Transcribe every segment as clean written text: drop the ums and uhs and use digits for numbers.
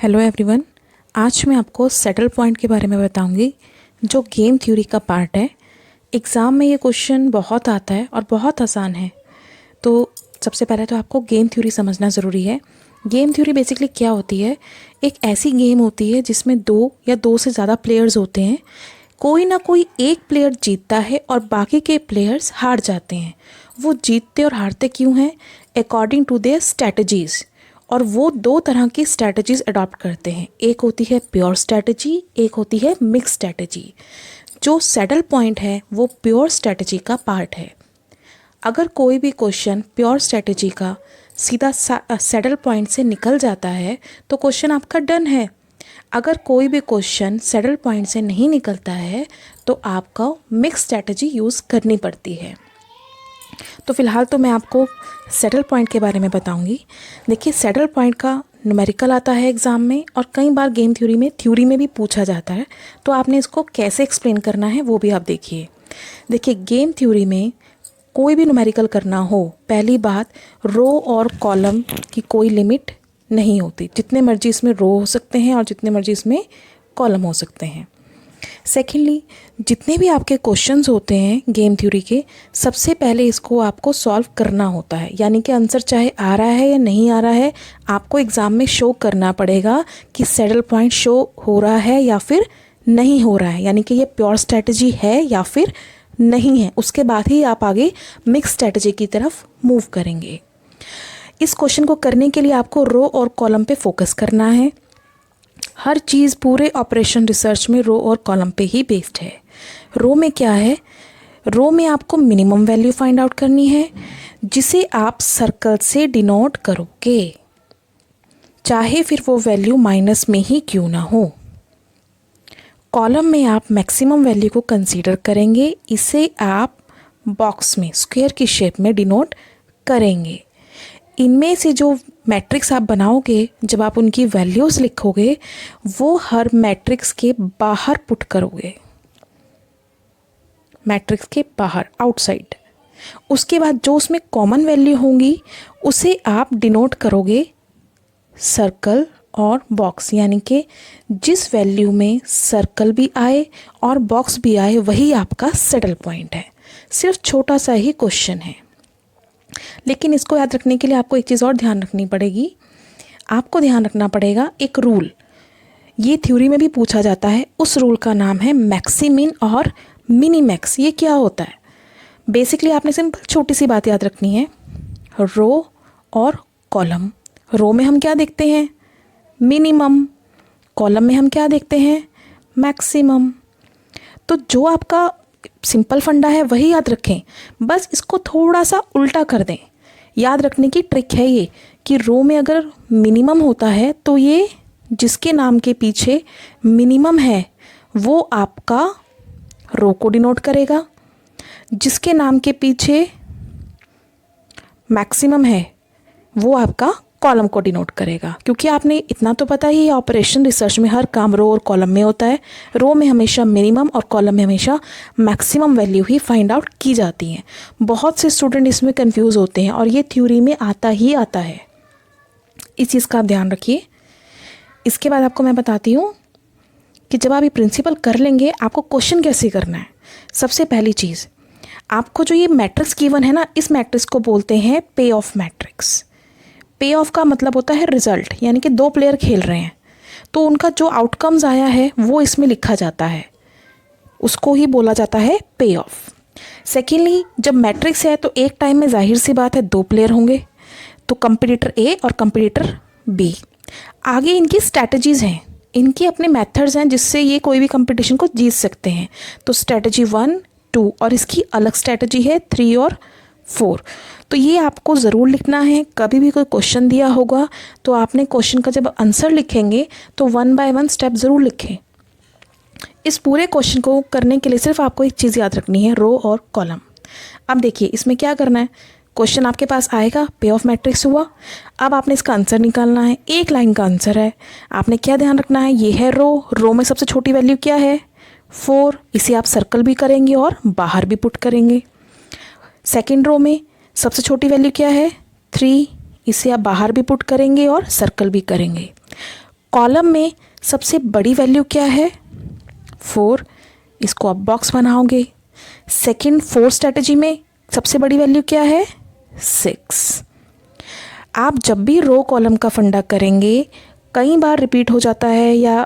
Hello everyone. आज मैं आपको सेटल पॉइंट के बारे में बताऊंगी जो गेम थ्योरी का पार्ट है। एग्ज़ाम में ये क्वेश्चन बहुत आता है और बहुत आसान है। तो सबसे पहले तो आपको गेम थ्योरी समझना ज़रूरी है। गेम थ्योरी बेसिकली क्या होती है? एक ऐसी गेम होती है जिसमें दो या दो से ज़्यादा प्लेयर्स होते हैं। कोई ना कोई एक प्लेयर जीतता है और बाकी के प्लेयर्स हार जाते हैं। वो जीतते और हारते क्यों हैं? According to their strategies. और वो दो तरह की स्ट्रैटेजीज़ अडॉप्ट करते हैं। एक होती है प्योर स्ट्रैटेजी, एक होती है मिक्स स्ट्रैटेजी। जो सेटल पॉइंट है वो प्योर स्ट्रैटेजी का पार्ट है। अगर कोई भी क्वेश्चन प्योर स्ट्रैटेजी का सीधा सेटल पॉइंट से निकल जाता है तो क्वेश्चन आपका डन है। अगर कोई भी क्वेश्चन सेटल पॉइंट से नहीं निकलता है तो आपको मिक्स स्ट्रैटेजी यूज़ करनी पड़ती है। तो फ़िलहाल तो मैं आपको सेटल पॉइंट के बारे में बताऊंगी। देखिए, सेटल पॉइंट का न्यूमेरिकल आता है एग्ज़ाम में और कई बार गेम थ्योरी में भी पूछा जाता है। तो आपने इसको कैसे एक्सप्लेन करना है वो भी आप देखिए। देखिए, गेम थ्योरी में कोई भी न्यूमेरिकल करना हो, पहली बात, रो और कॉलम की कोई लिमिट नहीं होती। जितने मर्जी इसमें रो हो सकते हैं और जितने मर्जी इसमें कॉलम हो सकते हैं। सेकेंडली, जितने भी आपके क्वेश्चंस होते हैं गेम थ्योरी के, सबसे पहले इसको आपको सॉल्व करना होता है। यानी कि आंसर चाहे आ रहा है या नहीं आ रहा है, आपको एग्ज़ाम में शो करना पड़ेगा कि सेटल पॉइंट शो हो रहा है या फिर नहीं हो रहा है। यानी कि ये प्योर स्ट्रैटेजी है या फिर नहीं है। उसके बाद ही आप आगे मिक्स स्ट्रैटेजी की तरफ मूव करेंगे। इस क्वेश्चन को करने के लिए आपको रो और कॉलम पे फोकस करना है। हर चीज़ पूरे ऑपरेशन रिसर्च में रो और कॉलम पे ही बेस्ड है। रो में क्या है? रो में आपको मिनिमम वैल्यू फाइंड आउट करनी है जिसे आप सर्कल से डिनोट करोगे, चाहे फिर वो वैल्यू माइनस में ही क्यों ना हो। कॉलम में आप मैक्सिमम वैल्यू को कंसीडर करेंगे, इसे आप बॉक्स में स्क्वायर की शेप में डिनोट करेंगे। इनमें से जो मैट्रिक्स आप बनाओगे, जब आप उनकी वैल्यूज़ लिखोगे, वो हर मैट्रिक्स के बाहर पुट करोगे, मैट्रिक्स के बाहर, आउटसाइड। उसके बाद जो उसमें कॉमन वैल्यू होंगी उसे आप डिनोट करोगे सर्कल और बॉक्स। यानी कि जिस वैल्यू में सर्कल भी आए और बॉक्स भी आए वही आपका सेटल पॉइंट है। सिर्फ छोटा सा ही क्वेश्चन है, लेकिन इसको याद रखने के लिए आपको एक चीज़ और ध्यान रखनी पड़ेगी। आपको ध्यान रखना पड़ेगा एक रूल, ये थ्योरी में भी पूछा जाता है। उस रूल का नाम है मैक्सिमिन और मिनीमैक्स। ये क्या होता है? बेसिकली आपने सिंपल छोटी सी बात याद रखनी है। रो और कॉलम, रो में हम क्या देखते हैं? मिनिमम। कॉलम में हम क्या देखते हैं? मैक्सिमम। तो जो आपका सिंपल फंडा है वही याद रखें, बस इसको थोड़ा सा उल्टा कर दें। याद रखने की ट्रिक है ये कि रो में अगर मिनिमम होता है तो ये जिसके नाम के पीछे मिनिमम है वो आपका रो को डिनोट करेगा, जिसके नाम के पीछे मैक्सिमम है वो आपका कॉलम को डिनोट करेगा। क्योंकि आपने इतना तो पता ही है, ऑपरेशन रिसर्च में हर काम रो और कॉलम में होता है। रो में हमेशा मिनिमम और कॉलम में हमेशा मैक्सिमम वैल्यू ही फाइंड आउट की जाती हैं। बहुत से स्टूडेंट इसमें कंफ्यूज होते हैं और ये थ्योरी में आता ही आता है। इस चीज़ का आप ध्यान रखिए। इसके बाद आपको मैं बताती हूँ कि जब आप ये प्रिंसिपल कर लेंगे आपको क्वेश्चन कैसे करना है। सबसे पहली चीज़, आपको जो ये मैट्रिक्स गिवन है ना, इस मैट्रिक्स को बोलते हैं पे ऑफ मैट्रिक्स। पे ऑफ का मतलब होता है रिजल्ट, यानी कि दो प्लेयर खेल रहे हैं तो उनका जो आउटकम्स आया है वो इसमें लिखा जाता है, उसको ही बोला जाता है पे ऑफ। सेकेंडली, जब मैट्रिक्स है तो एक टाइम में जाहिर सी बात है दो प्लेयर होंगे, तो कंपटीटर ए और कंपटीटर बी। आगे इनकी स्ट्रैटेजीज़ हैं, इनके अपने मेथड्स हैं जिससे ये कोई भी कंपटीशन को जीत सकते हैं। तो स्ट्रैटेजी 1, 2 और इसकी अलग स्ट्रैटेजी है 3 और 4। तो ये आपको ज़रूर लिखना है। कभी भी कोई क्वेश्चन दिया होगा तो आपने क्वेश्चन का जब आंसर लिखेंगे तो 1 बाय 1 स्टेप ज़रूर लिखें। इस पूरे क्वेश्चन को करने के लिए सिर्फ आपको एक चीज़ याद रखनी है, रो और कॉलम। अब देखिए इसमें क्या करना है। क्वेश्चन आपके पास आएगा, पे ऑफ मैट्रिक्स हुआ, अब आपने इसका आंसर निकालना है। एक लाइन का आंसर है। आपने क्या ध्यान रखना है? ये है रो में सबसे छोटी वैल्यू क्या है? 4। इसे आप सर्कल भी करेंगे और बाहर भी पुट करेंगे। सेकेंड रो में सबसे छोटी वैल्यू क्या है? 3। इसे आप बाहर भी पुट करेंगे और सर्कल भी करेंगे। कॉलम में सबसे बड़ी वैल्यू क्या है? 4, इसको आप बॉक्स बनाओगे। सेकंड 4 स्ट्रेटजी में सबसे बड़ी वैल्यू क्या है? 6। आप जब भी रो कॉलम का फंडा करेंगे, कई बार रिपीट हो जाता है या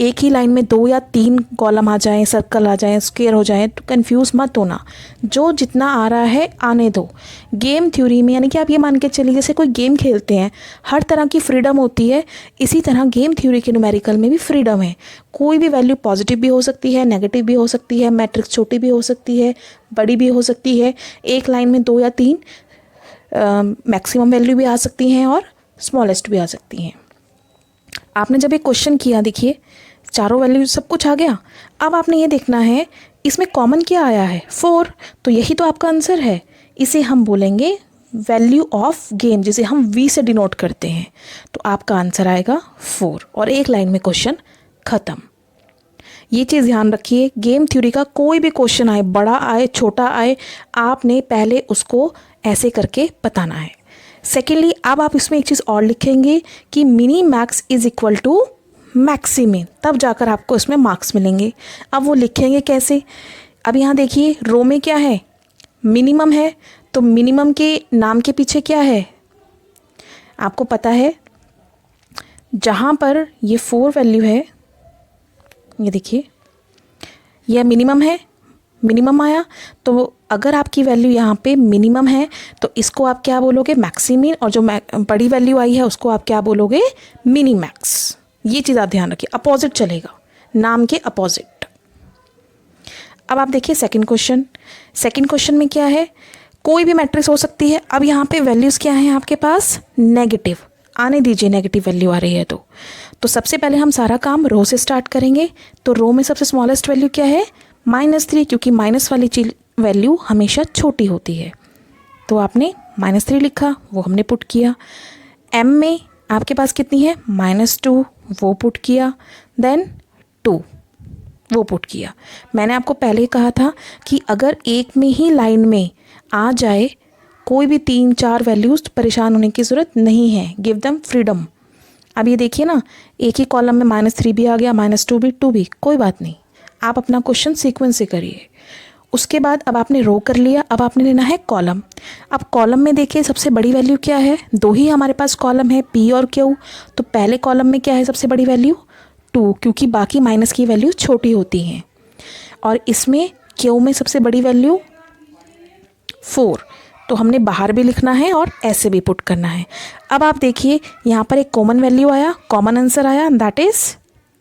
एक ही लाइन में 2 या 3 कॉलम आ जाएं, सर्कल आ जाएं, स्क्वायर हो जाएं, तो कंफ्यूज मत होना। जो जितना आ रहा है आने दो। गेम थ्योरी में यानी कि आप ये मान के चलिए जैसे कोई गेम खेलते हैं, हर तरह की फ्रीडम होती है, इसी तरह गेम थ्योरी के न्यूमेरिकल में भी फ्रीडम है। कोई भी वैल्यू पॉजिटिव भी हो सकती है, नेगेटिव भी हो सकती है, मैट्रिक्स छोटी भी हो सकती है, बड़ी भी हो सकती है। एक लाइन में 2 या 3 मैक्सिमम वैल्यू भी आ सकती हैं और स्मॉलेस्ट भी आ सकती हैं। आपने जब एक क्वेश्चन किया, देखिए चारों वैल्यू सब कुछ आ गया। अब आपने ये देखना है इसमें कॉमन क्या आया है? 4। तो यही तो आपका आंसर है। इसे हम बोलेंगे वैल्यू ऑफ गेम, जिसे हम V से डिनोट करते हैं। तो आपका आंसर आएगा 4 और एक लाइन में क्वेश्चन ख़त्म। ये चीज़ ध्यान रखिए, गेम थ्योरी का कोई भी क्वेश्चन आए, बड़ा आए छोटा आए, आपने पहले उसको ऐसे करके बताना है। सेकेंडली, अब आप इसमें एक चीज़ और लिखेंगे कि minimax is equal to maximin, तब जाकर आपको इसमें मार्क्स मिलेंगे। अब वो लिखेंगे कैसे? अब यहाँ देखिए रो में क्या है? मिनिमम है। तो मिनिमम के नाम के पीछे क्या है? आपको पता है, जहाँ पर ये 4 वैल्यू है, ये देखिए यह मिनिमम है, मिनिमम आया। तो अगर आपकी वैल्यू यहाँ पे मिनिमम है तो इसको आप क्या बोलोगे? मैक्सिमिन। और जो बड़ी वैल्यू आई है उसको आप क्या बोलोगे? Mini max. ये चीज़ आप ध्यान रखिए, अपोजिट चलेगा, नाम के अपोजिट। अब आप देखिए सेकंड क्वेश्चन। सेकंड क्वेश्चन में क्या है? कोई भी मैट्रिक्स हो सकती है। अब यहाँ पे वैल्यूज़ क्या हैं आपके पास? नेगेटिव। आने दीजिए, नेगेटिव वैल्यू आ रही है तो सबसे पहले हम सारा काम रो से स्टार्ट करेंगे। तो रो में सबसे स्मॉलेस्ट वैल्यू क्या है? -3, क्योंकि माइनस वाली चीज वैल्यू हमेशा छोटी होती है। तो आपने -3 लिखा, वो हमने पुट किया। m में आपके पास कितनी है? -2, वो पुट किया। देन 2, वो पुट किया। मैंने आपको पहले ही कहा था कि अगर एक में ही लाइन में आ जाए कोई भी 3-4 वैल्यूज, तो परेशान होने की ज़रूरत नहीं है। Give them freedom. अब ये देखिए ना, एक ही कॉलम में -3 भी आ गया, -2 भी, 2 भी, कोई बात नहीं। आप अपना क्वेश्चन सीक्वेंस से करिए। उसके बाद अब आपने रो कर लिया, अब आपने लेना है कॉलम। अब कॉलम में देखिए सबसे बड़ी वैल्यू क्या है? 2 ही हमारे पास कॉलम है, P और Q। तो पहले कॉलम में क्या है सबसे बड़ी वैल्यू? 2, क्योंकि बाकी माइनस की वैल्यू छोटी होती हैं। और इसमें Q में सबसे बड़ी वैल्यू 4, तो हमने बाहर भी लिखना है और ऐसे भी पुट करना है। अब आप देखिए यहाँ पर एक कॉमन वैल्यू आया, कॉमन आंसर आया, दैट इज़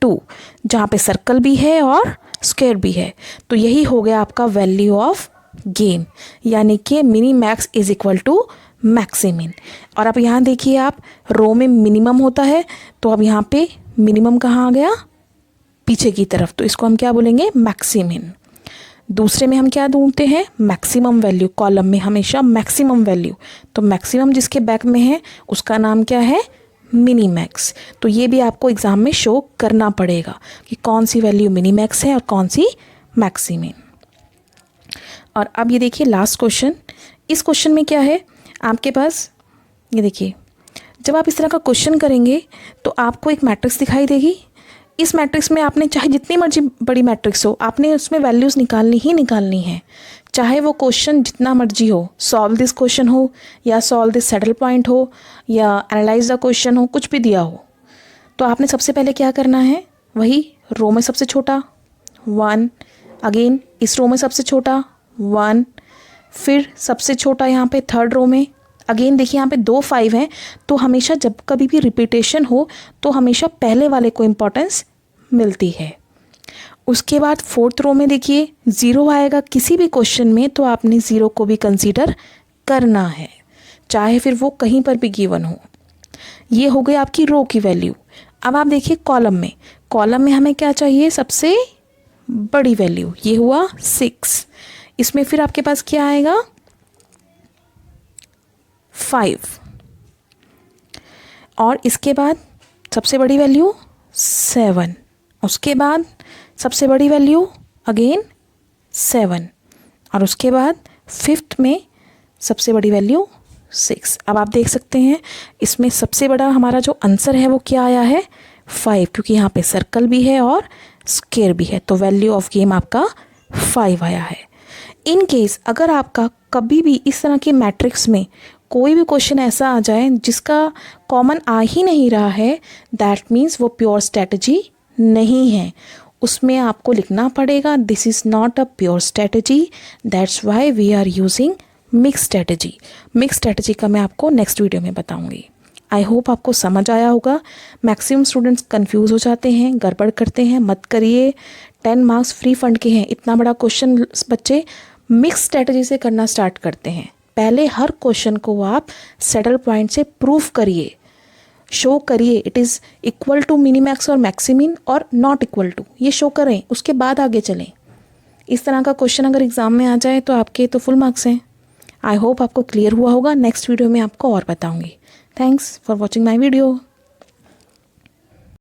2, जहाँ पे सर्कल भी है और स्क्वायर भी है। तो यही हो गया आपका वैल्यू ऑफ गेम, यानी कि minimax is equal to maximin. और अब यहाँ देखिए आप, रो में मिनिमम होता है, तो अब यहाँ पे मिनिमम कहाँ आ गया? पीछे की तरफ। तो इसको हम क्या बोलेंगे? मैक्सिमिन। दूसरे में हम क्या ढूंढते हैं? Maximum value. कॉलम में हमेशा मैक्सिमम वैल्यू, तो मैक्सिमम जिसके बैक में है उसका नाम क्या है? Mini max. तो ये भी आपको एग्जाम में शो करना पड़ेगा कि कौन सी वैल्यू मिनी मैक्स है और कौन सी मैक्सिमिन। और अब ये देखिए लास्ट क्वेश्चन। इस क्वेश्चन में क्या है आपके पास? ये देखिए, जब आप इस तरह का क्वेश्चन करेंगे तो आपको एक मैट्रिक्स दिखाई देगी। इस मैट्रिक्स में आपने चाहे जितनी मर्जी बड़ी मैट्रिक्स हो, आपने उसमें वैल्यूज़ निकालनी ही निकालनी है, चाहे वो क्वेश्चन जितना मर्जी हो। सॉल्व दिस क्वेश्चन हो या सॉल्व दिस सैडल पॉइंट हो या एनालाइज द क्वेश्चन हो, कुछ भी दिया हो, तो आपने सबसे पहले क्या करना है? वही रो में सबसे छोटा 1, अगेन इस रो में सबसे छोटा 1, फिर सबसे छोटा यहाँ पे थर्ड रो में। अगेन देखिए यहाँ पे 2 5 हैं, तो हमेशा जब कभी भी रिपीटेशन हो तो हमेशा पहले वाले को इम्पोर्टेंस मिलती है। उसके बाद फोर्थ रो में देखिए 0 आएगा किसी भी क्वेश्चन में, तो आपने 0 को भी कंसीडर करना है, चाहे फिर वो कहीं पर भी गिवन हो। ये हो गई आपकी रो की वैल्यू। अब आप देखिए कॉलम में, कॉलम में हमें क्या चाहिए? सबसे बड़ी वैल्यू, ये हुआ 6। इसमें फिर आपके पास क्या आएगा? 5, और इसके बाद सबसे बड़ी वैल्यू 7, उसके बाद सबसे बड़ी वैल्यू अगेन 7, और उसके बाद फिफ्थ में सबसे बड़ी वैल्यू 6। अब आप देख सकते हैं इसमें सबसे बड़ा हमारा जो आंसर है वो क्या आया है? 5, क्योंकि यहाँ पे सर्कल भी है और स्क्वायर भी है, तो वैल्यू ऑफ गेम आपका 5 आया है। इन केस अगर आपका कभी भी इस तरह की मैट्रिक्स में कोई भी क्वेश्चन ऐसा आ जाए जिसका कॉमन आ ही नहीं रहा है, दैट मीन्स वो प्योर स्ट्रेटजी नहीं है। उसमें आपको लिखना पड़ेगा this is not a pure strategy, that's why we are using mix strategy. Mix strategy का मैं आपको नेक्स्ट वीडियो में बताऊंगी। आई होप आपको समझ आया होगा। मैक्सिमम स्टूडेंट्स कंफ्यूज हो जाते हैं, गड़बड़ करते हैं, मत करिए। 10 मार्क्स फ्री फंड के हैं, इतना बड़ा क्वेश्चन बच्चे मिक्स स्ट्रेटजी से करना स्टार्ट करते हैं। पहले हर क्वेश्चन को आप सेटल पॉइंट से प्रूफ करिए, शो करिए it is equal to minimax और मैक्सिमिन और नॉट इक्वल टू, ये शो करें, उसके बाद आगे चलें। इस तरह का क्वेश्चन अगर एग्ज़ाम में आ जाए तो आपके तो फुल मार्क्स हैं। आई होप आपको क्लियर हुआ होगा। नेक्स्ट वीडियो में आपको और बताऊंगी। Thanks for watching my video.